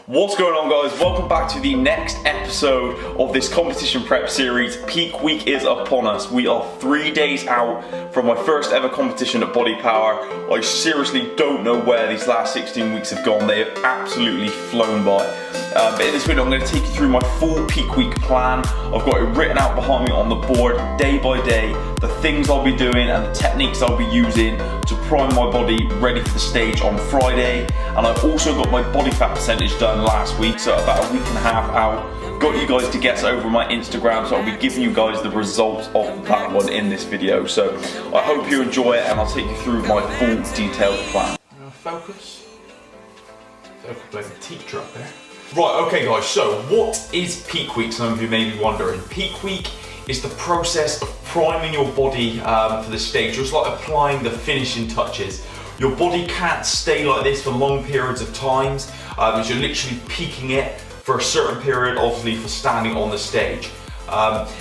What's going on, guys? Welcome back to the next episode of this competition prep series. Peak week is upon us. We are 3 days out from my first ever competition at BodyPower. I seriously don't know where these last 16 weeks have gone. They have absolutely flown by. But in this video, I'm going to take you through my full peak week plan. I've got it written out behind me on the board, day by day, the things I'll be doing and the techniques I'll be using to prime my body ready for the stage on Friday. And I've also got my body fat percentage done last week, so about a week and a half out. Got you guys to guess over my Instagram, so I'll be giving you guys the results of that one in this video. So I hope you enjoy it, and I'll take you through my full detailed plan. Focus. Like a teacher up there. Right, okay guys, so what is peak week? Some of you may be wondering. Peak week is the process of priming your body for the stage, just like applying the finishing touches. Your body can't stay like this for long periods of times, as you're literally peaking it for a certain period, obviously for standing on the stage.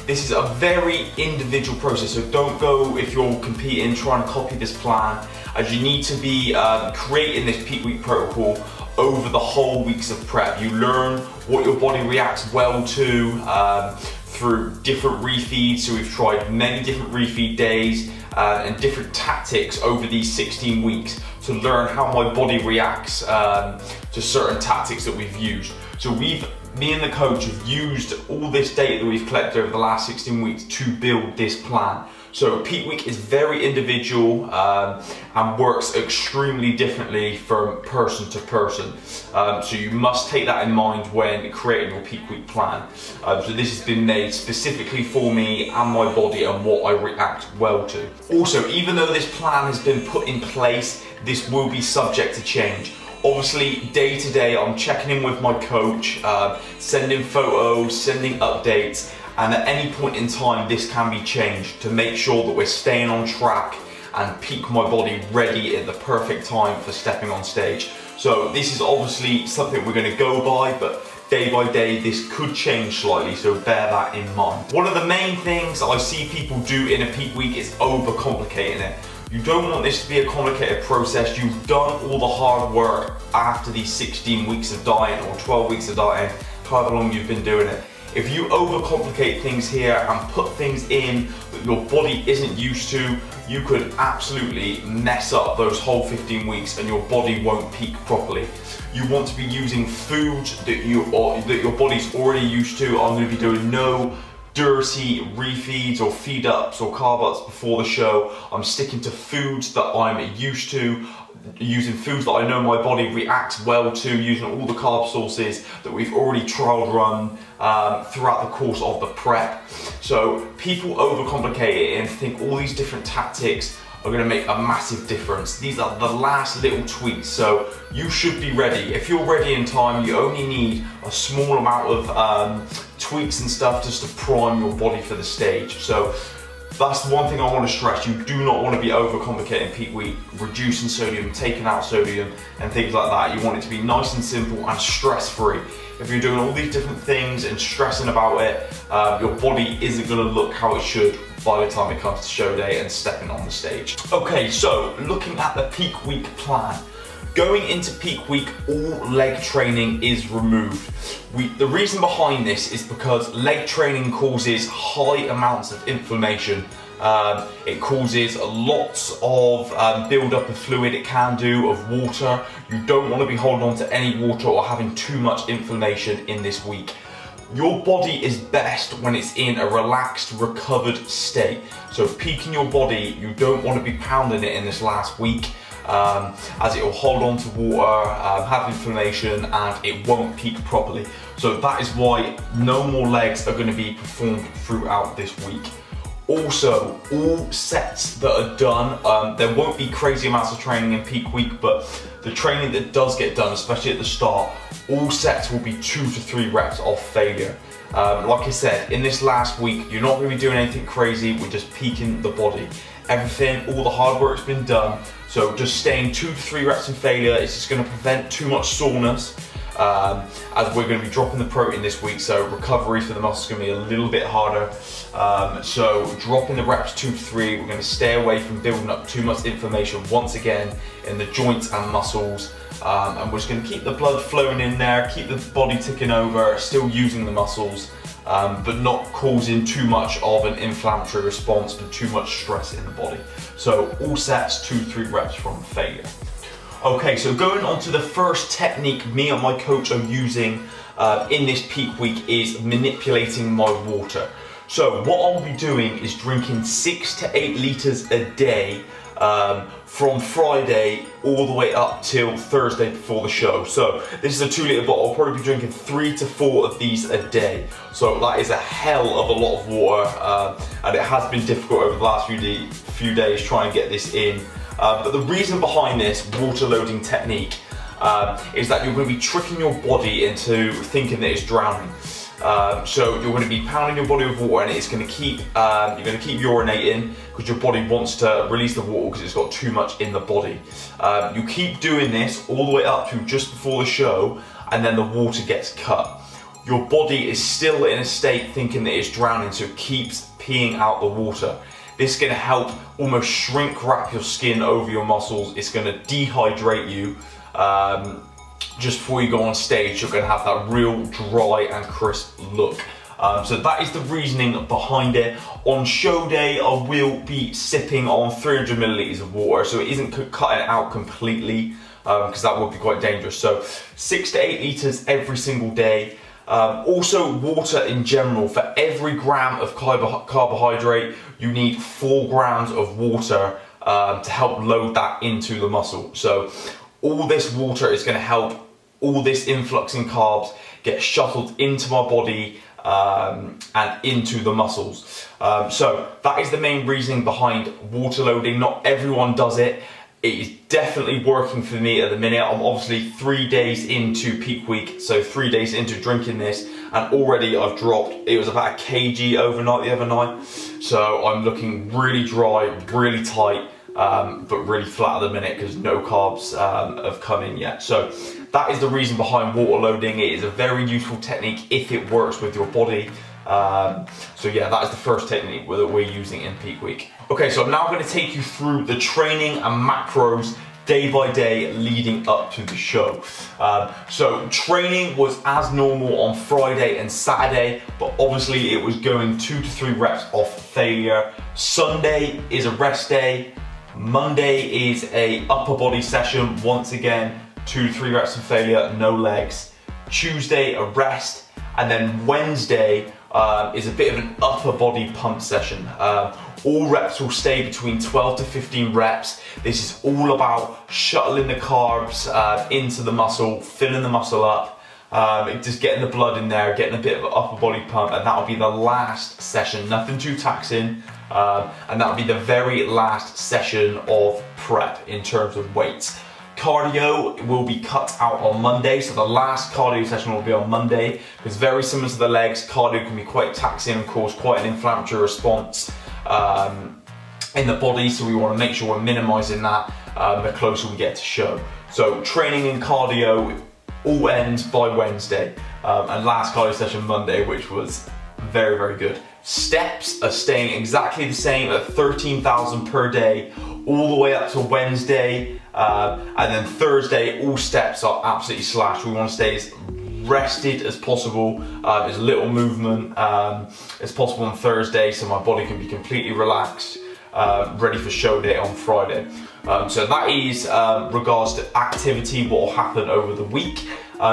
This is a very individual process, so don't go, if you're competing, trying to copy this plan, as you need to be creating this peak week protocol over the whole weeks of prep. You learn what your body reacts well to through different refeeds. So we've tried many different refeed days and different tactics over these 16 weeks to learn how my body reacts to certain tactics that we've used. So me and the coach have used all this data that we've collected over the last 16 weeks to build this plan. So peak week is very individual and works extremely differently from person to person. So you must take that in mind when creating your peak week plan. So this has been made specifically for me and my body and what I react well to. Also, even though this plan has been put in place, this will be subject to change. Obviously, day to day, I'm checking in with my coach, sending photos, sending updates, and at any point in time, this can be changed to make sure that we're staying on track and peak my body ready at the perfect time for stepping on stage. So this is obviously something we're going to go by, but day by day, this could change slightly, so bear that in mind. One of the main things I see people do in a peak week is overcomplicating it. You don't want this to be a complicated process. You've done all the hard work after these 16 weeks of dieting or 12 weeks of dieting, however long you've been doing it. If you overcomplicate things here and put things in that your body isn't used to, you could absolutely mess up those whole 15 weeks and your body won't peak properly. You want to be using food that your body's already used to. I'm going to be doing no dirty refeeds or feed ups or carb ups before the show. I'm sticking to foods that I'm used to, using foods that I know my body reacts well to, using all the carb sources that we've already trial run throughout the course of the prep. So people overcomplicate it and think all these different tactics are going to make a massive difference. These are the last little tweaks, so you should be ready. If you're ready in time, you only need a small amount of tweaks and stuff just to prime your body for the stage. So that's one thing I want to stress. You do not want to be overcomplicating peak week, reducing sodium, taking out sodium and things like that. You want it to be nice and simple and stress-free. If you're doing all these different things and stressing about it, your body isn't going to look how it should by the time it comes to show day and stepping on the stage. Okay, so looking at the peak week plan. Going into peak week, all leg training is removed. The reason behind this is because leg training causes high amounts of inflammation. It causes lots of build-up of fluid, it can do, of water. You don't want to be holding on to any water or having too much inflammation in this week. Your body is best when it's in a relaxed, recovered state. So peaking your body, you don't want to be pounding it in this last week, as it will hold on to water, have inflammation, and it won't peak properly. So that is why no more legs are going to be performed throughout this week. Also, all sets that are done, there won't be crazy amounts of training in peak week, but the training that does get done, especially at the start, all sets will be 2 to 3 reps of failure. Like I said, in this last week, you're not going to be doing anything crazy, we're just peaking the body. Everything, all the hard work's been done, so just staying 2 to 3 reps in failure is just going to prevent too much soreness, as we're going to be dropping the protein this week, so recovery for the muscles is going to be a little bit harder. So dropping the reps 2 to 3, we're going to stay away from building up too much inflammation once again in the joints and muscles. And we're just going to keep the blood flowing in there, keep the body ticking over, still using the muscles, but not causing too much of an inflammatory response and too much stress in the body. So all sets, 2 to 3 reps from failure. Okay, so going on to the first technique me and my coach are using in this peak week is manipulating my water. So what I'll be doing is drinking 6 to 8 litres a day from Friday all the way up till Thursday before the show. So this is a 2 litre bottle. I'll probably be drinking 3 to 4 of these a day. So that is a hell of a lot of water, and it has been difficult over the last few days trying to get this in. But the reason behind this water loading technique is that you're going to be tricking your body into thinking that it's drowning. So you're going to be pounding your body with water, and it's going to keep you're going to keep urinating because your body wants to release the water because it's got too much in the body. You keep doing this all the way up to just before the show, and then the water gets cut. Your body is still in a state thinking that it's drowning, so it keeps peeing out the water. This is going to help almost shrink wrap your skin over your muscles. It's going to dehydrate you. Just before you go on stage, you're going to have that real dry and crisp look. So that is the reasoning behind it. On show day, I will be sipping on 300 milliliters of water, so it isn't cutting it out completely, because that would be quite dangerous. So 6 to 8 litres every single day. Also water in general, for every gram of carbohydrate, you need 4 grams of water to help load that into the muscle. So all this water is going to help all this influx in carbs get shuttled into my body and into the muscles. So that is the main reasoning behind water loading. Not everyone does it. It is definitely working for me at the minute. I'm obviously 3 days into peak week, so 3 days into drinking this, and already I've dropped, it was about 1 kg overnight the other night. So I'm looking really dry, really tight, but really flat at the minute because no carbs have come in yet. So that is the reason behind water loading. It is a very useful technique if it works with your body. So yeah, that is the first technique that we're using in peak week. Okay, so I'm now going to take you through the training and macros day by day leading up to the show. So training was as normal on Friday and Saturday, but obviously it was going 2 to 3 reps off failure. Sunday is a rest day. Monday is a upper body session, once again 2 to 3 reps of failure, no legs. Tuesday a rest, and then Wednesday is a bit of an upper body pump session. All reps will stay between 12 to 15 reps. This is all about shuttling the carbs into the muscle, filling the muscle up, just getting the blood in there, getting a bit of an upper body pump, and that'll be the last session, nothing too taxing, and that'll be the very last session of prep in terms of weights. Cardio will be cut out on Monday, so the last cardio session will be on Monday, because very similar to the legs, cardio can be quite taxing and cause quite an inflammatory response in the body, so we want to make sure we're minimizing that the closer we get to show. So training and cardio all ends by Wednesday, and last cardio session Monday, which was very, very good. Steps are staying exactly the same at 13,000 per day all the way up to Wednesday, and then Thursday all steps are absolutely slashed. We want to stay as rested as possible, as little movement as possible on Thursday, so my body can be completely relaxed, ready for show day on Friday. So that is regards to activity, what will happen over the week.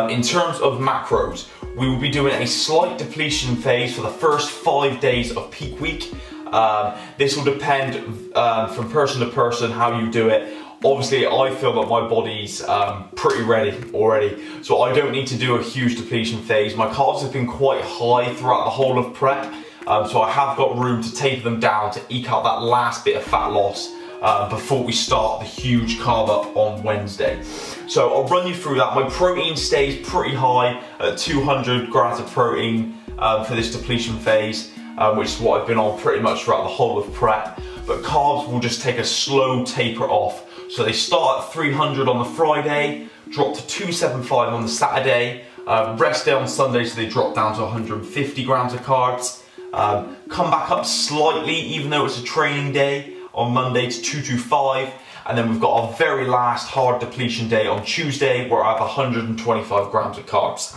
In terms of macros, we will be doing a slight depletion phase for the first 5 days of peak week. This will depend from person to person how you do it. Obviously, I feel that my body's pretty ready already, so I don't need to do a huge depletion phase. My carbs have been quite high throughout the whole of prep, so I have got room to taper them down to eke out that last bit of fat loss before we start the huge carb up on Wednesday. So I'll run you through that. My protein stays pretty high at 200 grams of protein for this depletion phase, which is what I've been on pretty much throughout the whole of prep. But carbs will just take a slow taper off. So they start at 300 on the Friday, dropped to 275 on the Saturday. Rest day on Sunday, so they dropped down to 150 grams of carbs. Come back up slightly, even though it's a training day, on Monday to 225. And then we've got our very last hard depletion day on Tuesday, where I have 125 grams of carbs.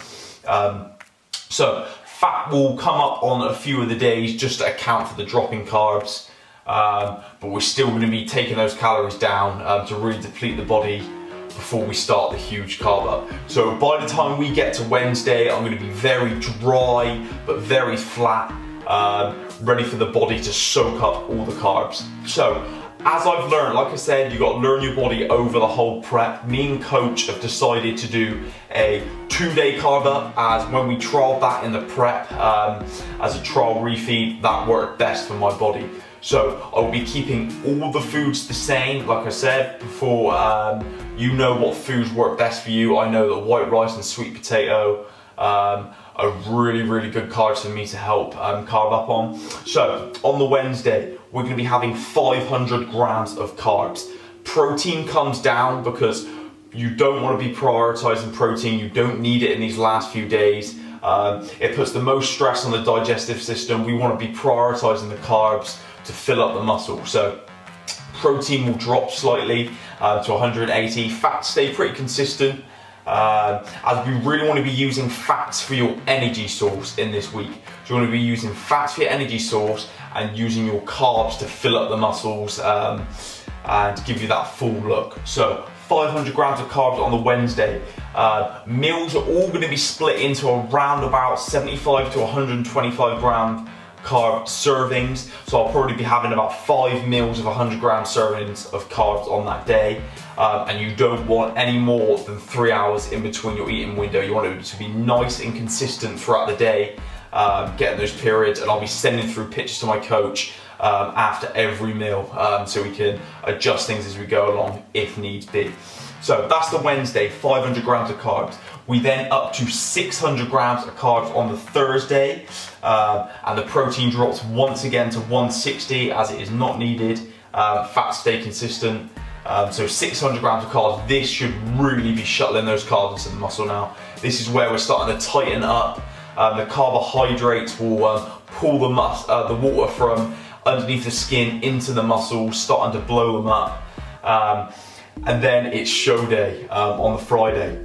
So fat will come up on a few of the days just to account for the drop in carbs. But we're still going to be taking those calories down to really deplete the body before we start the huge carb up. So by the time we get to Wednesday, I'm going to be very dry but very flat, ready for the body to soak up all the carbs. So as I've learned, like I said, you got to learn your body over the whole prep. Me and coach have decided to do a 2-day carb up, as when we trialed that in the prep as a trial refeed, that worked best for my body. So I'll be keeping all the foods the same, like I said before. You know what foods work best for you. I know that white rice and sweet potato are really good carbs for me to help carb up on. So on the Wednesday, we're going to be having 500 grams of carbs. Protein comes down because you don't want to be prioritizing protein. You don't need it in these last few days. It puts the most stress on the digestive system. We want to be prioritizing the carbs to fill up the muscle. So protein will drop slightly to 180. Fats stay pretty consistent, as we really want to be using fats for your energy source in this week. So you want to be using fats for your energy source and using your carbs to fill up the muscles and give you that full look. So 500 grams of carbs on the Wednesday. Meals are all going to be split into around about 75 to 125 gram carb servings. So I'll probably be having about 5 meals of 100 gram servings of carbs on that day. And you don't want any more than 3 hours in between your eating window. You want it to be nice and consistent throughout the day, getting those periods. And I'll be sending through pictures to my coach after every meal, so we can adjust things as we go along if needs be. So that's the Wednesday, 500 grams of carbs. We then up to 600 grams of carbs on the Thursday, and the protein drops once again to 160 as it is not needed. Fats stay consistent. So 600 grams of carbs. This should really be shuttling those carbs into the muscle now. This is where we're starting to tighten up. The carbohydrates will pull the water from underneath the skin into the muscles, starting to blow them up. And then it's show day on the Friday.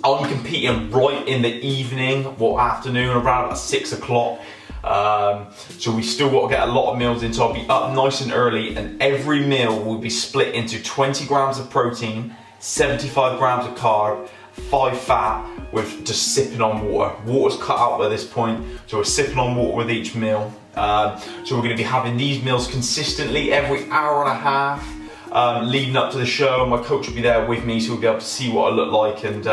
I'm competing right in the evening or afternoon, around about 6 o'clock. So we still got to get a lot of meals in, so I'll be up nice and early, and every meal will be split into 20 grams of protein, 75 grams of carb, 5 fat, with just sipping on water. Water's cut out by this point, so we're sipping on water with each meal. So we're going to be having these meals consistently every hour and a half. Leading up to the show. My coach will be there with me, so we'll be able to see what I look like, and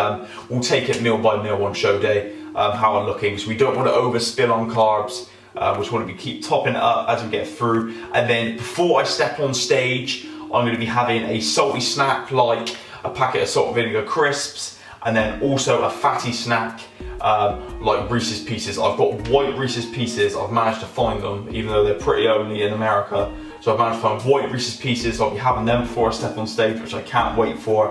we'll take it meal by meal on show day, how I'm looking. So we don't want to overspill on carbs. We just want to keep topping it up as we get through. And then before I step on stage, I'm going to be having a salty snack, like a packet of salt and vinegar crisps, and then also a fatty snack, like Reese's Pieces. I've got white Reese's Pieces. I've managed to find them, even though they're pretty only in America. So I've managed to find white Reese's Pieces. I'll be having them before I step on stage, which I can't wait for.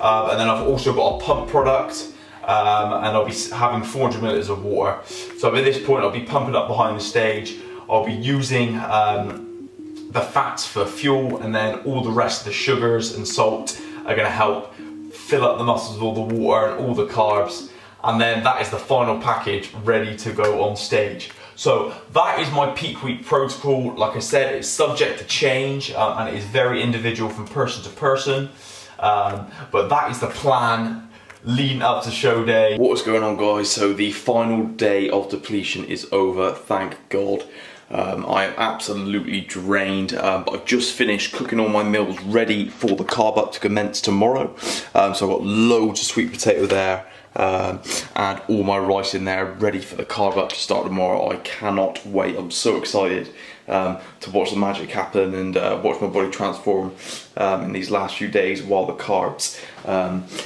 And then I've also got a pump product, and I'll be having 400 milliliters of water. So at this point, I'll be pumping up behind the stage. I'll be using the fats for fuel, and then all the rest of the sugars and salt are going to help fill up the muscles with all the water and all the carbs. And then that is the final package ready to go on stage. So that is my peak week protocol. Like I said, it's subject to change, and it is very individual from person to person. But that is the plan leading up to show day. What is going on, guys? So the final day of depletion is over, thank God. I am absolutely drained, but I've just finished cooking all my meals ready for the carb up to commence tomorrow. So I've got loads of sweet potato there, and all my rice in there ready for the carb up to start tomorrow. I cannot wait. I'm so excited to watch the magic happen and watch my body transform in these last few days while the carbs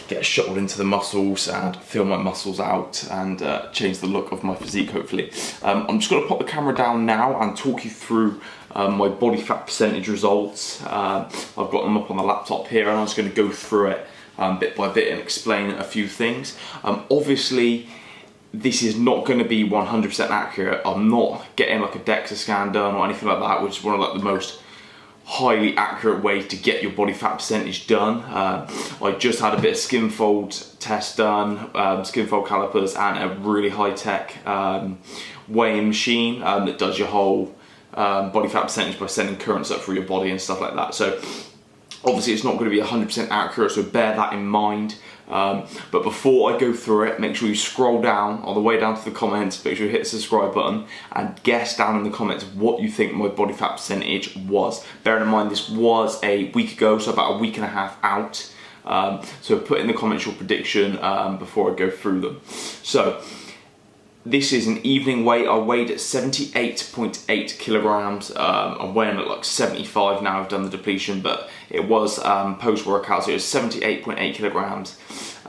get shuttled into the muscles and fill my muscles out and change the look of my physique, hopefully. I'm just going to pop the camera down now and talk you through my body fat percentage results. I've got them up on the laptop here, and I'm just going to go through it bit by bit and explain a few things. Obviously, this is not going to be 100% accurate. I'm not getting like a DEXA scan done or anything like that, which is one of like the most highly accurate ways to get your body fat percentage done. I just had a bit of skin fold test done, skin fold calipers, and a really high-tech weighing machine that does your whole body fat percentage by sending currents up through your body and stuff like that. So obviously it's not going to be 100% accurate, so bear that in mind. But before I go through it, make sure you scroll down on the way down to the comments, make sure you hit the subscribe button and guess down in the comments what you think my body fat percentage was. Bearing in mind this was a week ago, so about a week and a half out. So put in the comments your prediction before I go through them. So this is an evening weight. I weighed at 78.8 kilograms. I'm weighing at like 75 now. I've done the depletion, but it was post-workout, so it was 78.8 kilograms.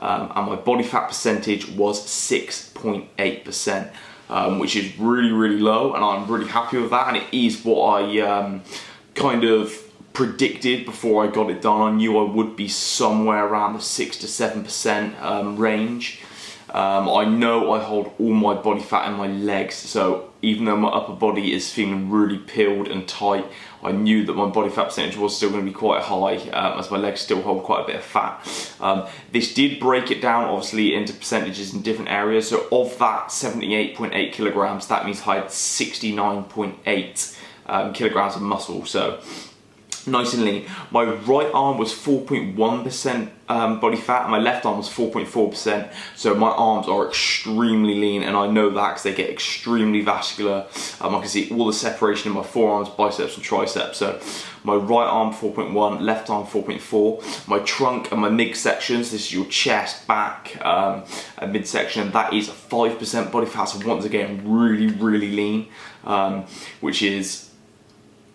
And my body fat percentage was 6.8%, which is really, really low, and I'm really happy with that. And it is what I kind of predicted before I got it done. I knew I would be somewhere around the 6 to 7% range. I know I hold all my body fat in my legs, so even though my upper body is feeling really peeled and tight, I knew that my body fat percentage was still going to be quite high, as my legs still hold quite a bit of fat. This did break it down obviously into percentages in different areas, so of that 78.8 kilograms, that means I had 69.8 kilograms of muscle, so nice and lean. My right arm was 4.1% body fat and my left arm was 4.4%, so my arms are extremely lean, and I know that because they get extremely vascular. I can see all the separation in my forearms, biceps and triceps. So my right arm 4.1, left arm 4.4. My trunk and my midsection, so this is your chest, back, and midsection, that is 5% body fat, so once again really, really lean, which is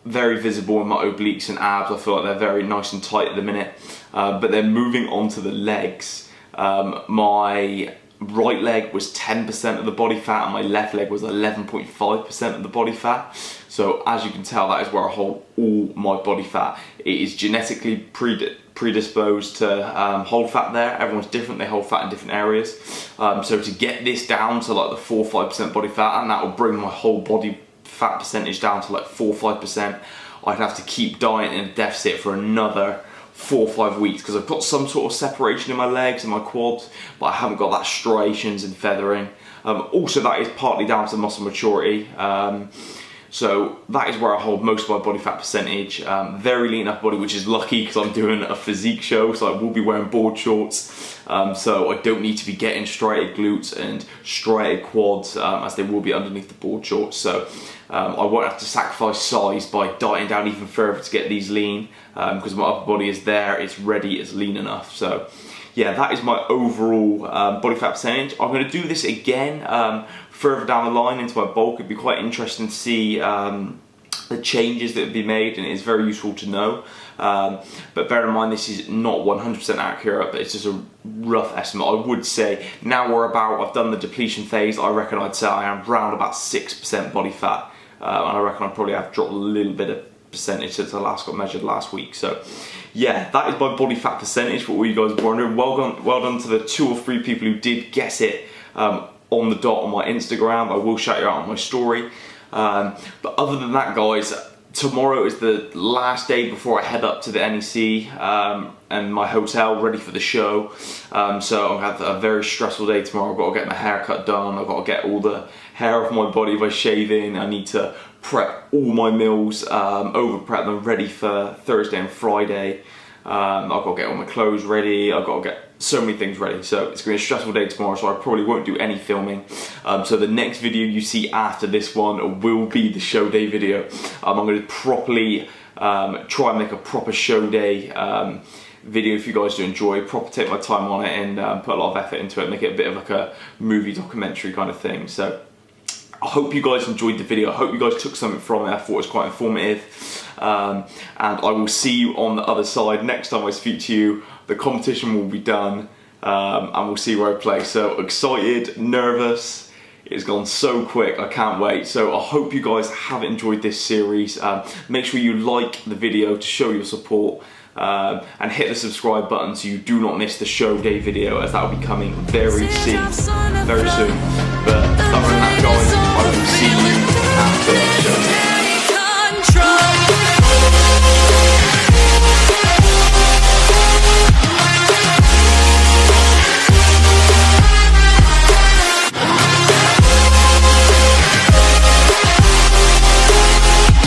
very visible in my obliques and abs. I feel like they're very nice and tight at the minute. But then moving on to the legs, my right leg was 10% of the body fat and my left leg was 11.5% of the body fat. So as you can tell, that is where I hold all my body fat. It is genetically predisposed to hold fat there. Everyone's different, they hold fat in different areas. So to get this down to like the 4-5% body fat, and that will bring my whole body fat percentage down to like 4-5%, I'd have to keep dieting in a deficit for another 4 or 5 weeks because I've got some sort of separation in my legs and my quads, but I haven't got that striations and feathering. Also, that is partly down to muscle maturity. So that is where I hold most of my body fat percentage. Very lean upper body, which is lucky because I'm doing a physique show, so I will be wearing board shorts. So I don't need to be getting striated glutes and striated quads, as they will be underneath the board shorts. So I won't have to sacrifice size by dieting down even further to get these lean, because my upper body is there, it's ready, it's lean enough. So yeah, that is my overall body fat percentage. I'm going to do this again further down the line into my bulk. It'd be quite interesting to see the changes that would be made, and it's very useful to know. But bear in mind, this is not 100% accurate, but it's just a rough estimate. I would say now I've done the depletion phase, I reckon I'd say I am around about 6% body fat, and I reckon I probably have dropped a little bit of percentage since I last got measured last week. So yeah, that is my body fat percentage for all you guys wondering. Well done to the 2 or 3 people who did guess it on the dot on my Instagram. I will shout you out on my story. But other than that, guys, tomorrow is the last day before I head up to the NEC and my hotel ready for the show. So I'm gonna have a very stressful day tomorrow. I've got to get my hair cut done, I've got to get all the hair off my body by shaving, I need to prep all my meals, over prep them ready for Thursday and Friday. I've got to get all my clothes ready, I've got to get so many things ready. So it's going to be a stressful day tomorrow, so I probably won't do any filming. So the next video you see after this one will be the show day video. I'm going to properly try and make a proper show day video for you guys to enjoy, take my time on it, and put a lot of effort into it, make it a bit of like a movie documentary kind of thing. So I hope you guys enjoyed the video. I hope you guys took something from it. I thought it was quite informative. And I will see you on the other side. Next time I speak to you, the competition will be done, and we'll see where I play. So excited, nervous. It's gone so quick, I can't wait. So I hope you guys have enjoyed this series. Make sure you like the video to show your support. and hit the subscribe button so you do not miss the show day video, as that will be coming very soon. But other than that, guys, I will see you after the show.